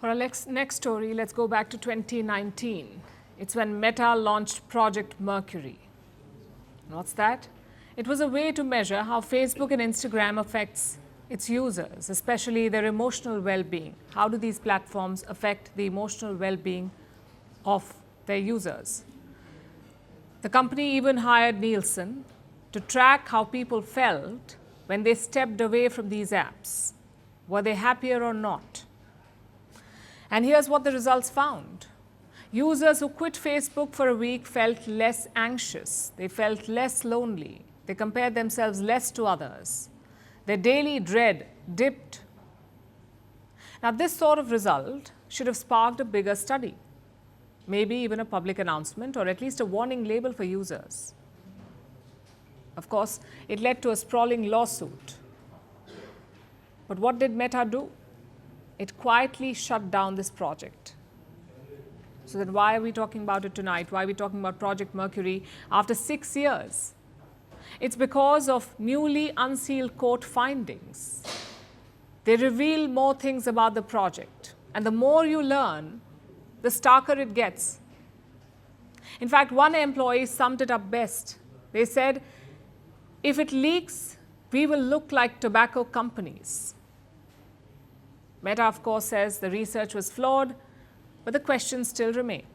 For our next story, let's go back to 2019. It's when Meta launched Project Mercury. What's that? It was a way to measure how Facebook and Instagram affects its users, especially their emotional well-being. How do these platforms affect the emotional well-being of their users? The company even hired Nielsen to track how people felt when they stepped away from these apps. Were they happier or not? And here's what the results found. Users who quit Facebook for a week felt less anxious. They felt less lonely. They compared themselves less to others. Their daily dread dipped. Now, this sort of result should have sparked a bigger study, maybe even a public announcement or at least a warning label for users. Of course, it led to a sprawling lawsuit. But what did Meta do? It quietly shut down this project. So then why are we talking about it tonight? Why are we talking about Project Mercury after 6 years? It's because of newly unsealed court findings. They reveal more things about the project. And the more you learn, the starker it gets. In fact, one employee summed it up best. They said, if it leaks, we will look like tobacco companies. Meta, of course, says the research was flawed, but the questions still remain.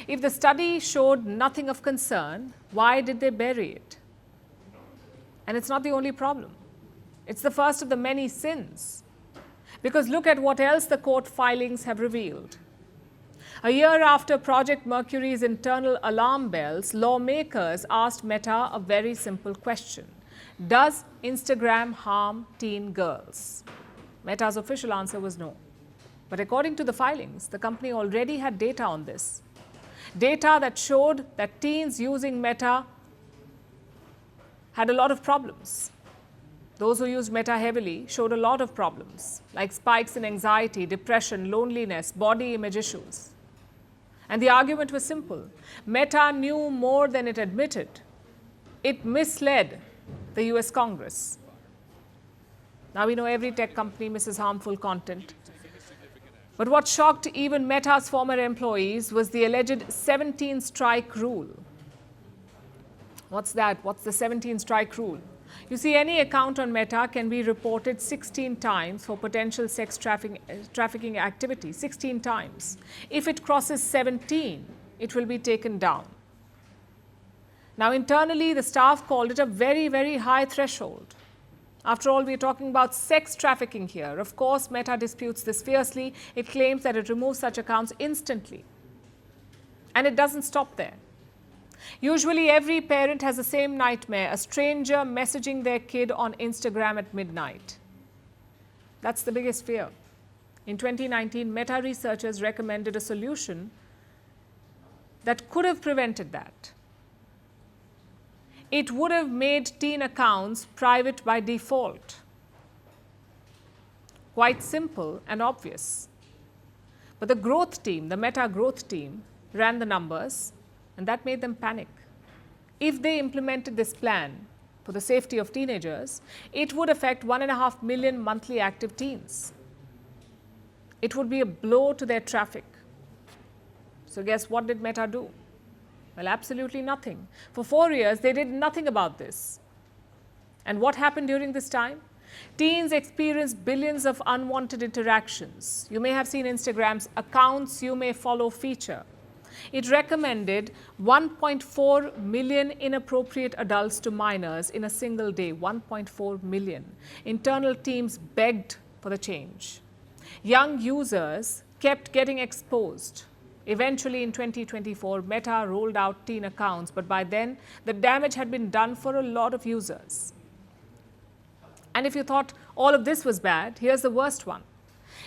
If the study showed nothing of concern, why did they bury it? And it's not the only problem. It's the first of the many sins. Because look at what else the court filings have revealed. A year after Project Mercury's internal alarm bells, lawmakers asked Meta a very simple question. Does Instagram harm teen girls? Meta's official answer was no. But according to the filings, the company already had data on this. Data that showed that teens using Meta had a lot of problems. Those who used Meta heavily showed a lot of problems, like spikes in anxiety, depression, loneliness, body image issues. And the argument was simple. Meta knew more than it admitted. It misled the US Congress. Now we know every tech company misses harmful content. But what shocked even Meta's former employees was the alleged 17-strike rule. What's that? What's the 17-strike rule? You see, any account on Meta can be reported 16 times for potential sex trafficking activity, 16 times. If it crosses 17, it will be taken down. Now, internally, the staff called it a very, very high threshold. After all, we're talking about sex trafficking here. Of course, Meta disputes this fiercely. It claims that it removes such accounts instantly. And it doesn't stop there. Usually, every parent has the same nightmare, a stranger messaging their kid on Instagram at midnight. That's the biggest fear. In 2019, Meta researchers recommended a solution that could have prevented that. It would have made teen accounts private by default. Quite simple and obvious. But the growth team, the Meta growth team, ran the numbers, and that made them panic. If they implemented this plan for the safety of teenagers, it would affect 1.5 million monthly active teens. It would be a blow to their traffic. So guess what did Meta do? Well, absolutely nothing. For 4 years, they did nothing about this. And what happened during this time? Teens experienced billions of unwanted interactions. You may have seen Instagram's accounts you may follow feature. It recommended 1.4 million inappropriate adults to minors in a single day, 1.4 million. Internal teams begged for the change. Young users kept getting exposed. Eventually, in 2024, Meta rolled out teen accounts, but by then, the damage had been done for a lot of users. And if you thought all of this was bad, here's the worst one.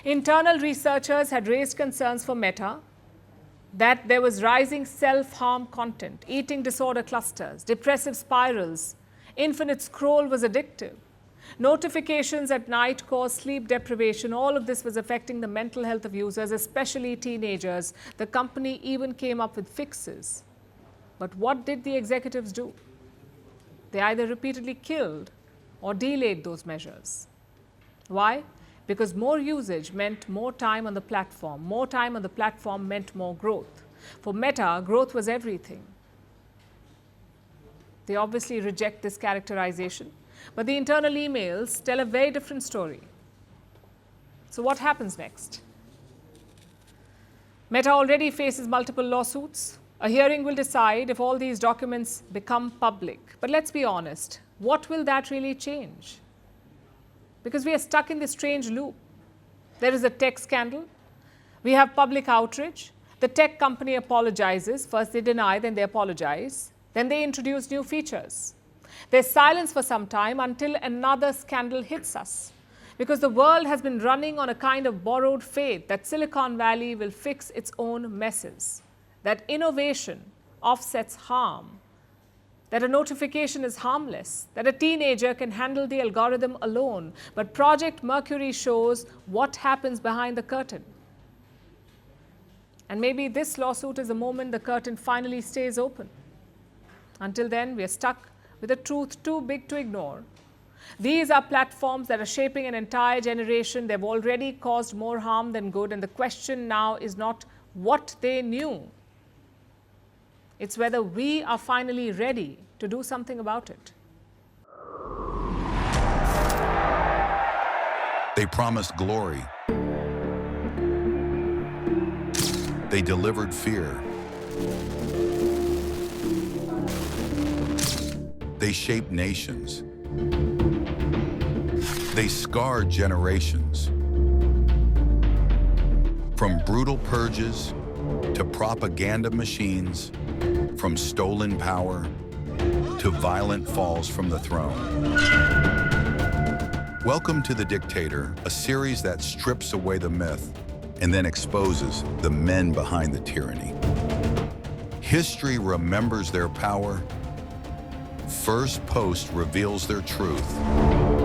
Internal researchers had raised concerns for Meta that there was rising self-harm content, eating disorder clusters, depressive spirals, infinite scroll was addictive. Notifications at night caused sleep deprivation. All of this was affecting the mental health of users, especially teenagers. The company even came up with fixes. But what did the executives do? They either repeatedly killed or delayed those measures. Why? because more usage meant more time on the platform. More time on the platform meant more growth. For Meta, growth was everything. They obviously reject this characterization, but the internal emails tell a very different story. So what happens next? Meta already faces multiple lawsuits. A hearing will decide if all these documents become public. But let's be honest, what will that really change? Because we are stuck in this strange loop. There is a tech scandal. We have public outrage. The tech company apologizes. First they deny, then they apologize. Then they introduce new features. There's silence for some time until another scandal hits us. Because the world has been running on a kind of borrowed faith that Silicon Valley will fix its own messes, that innovation offsets harm, that a notification is harmless, that a teenager can handle the algorithm alone. But Project Mercury shows what happens behind the curtain. And maybe this lawsuit is the moment the curtain finally stays open. Until then, we are stuck with a truth too big to ignore. These are platforms that are shaping an entire generation. They've already caused more harm than good, and the question now is not what they knew. It's whether we are finally ready to do something about it. They promised glory. They delivered fear. They shaped nations. They scarred generations. From brutal purges to propaganda machines, from stolen power to violent falls from the throne. Welcome to The Dictator, a series that strips away the myth and then exposes the men behind the tyranny. History remembers their power. Firstpost reveals their truth.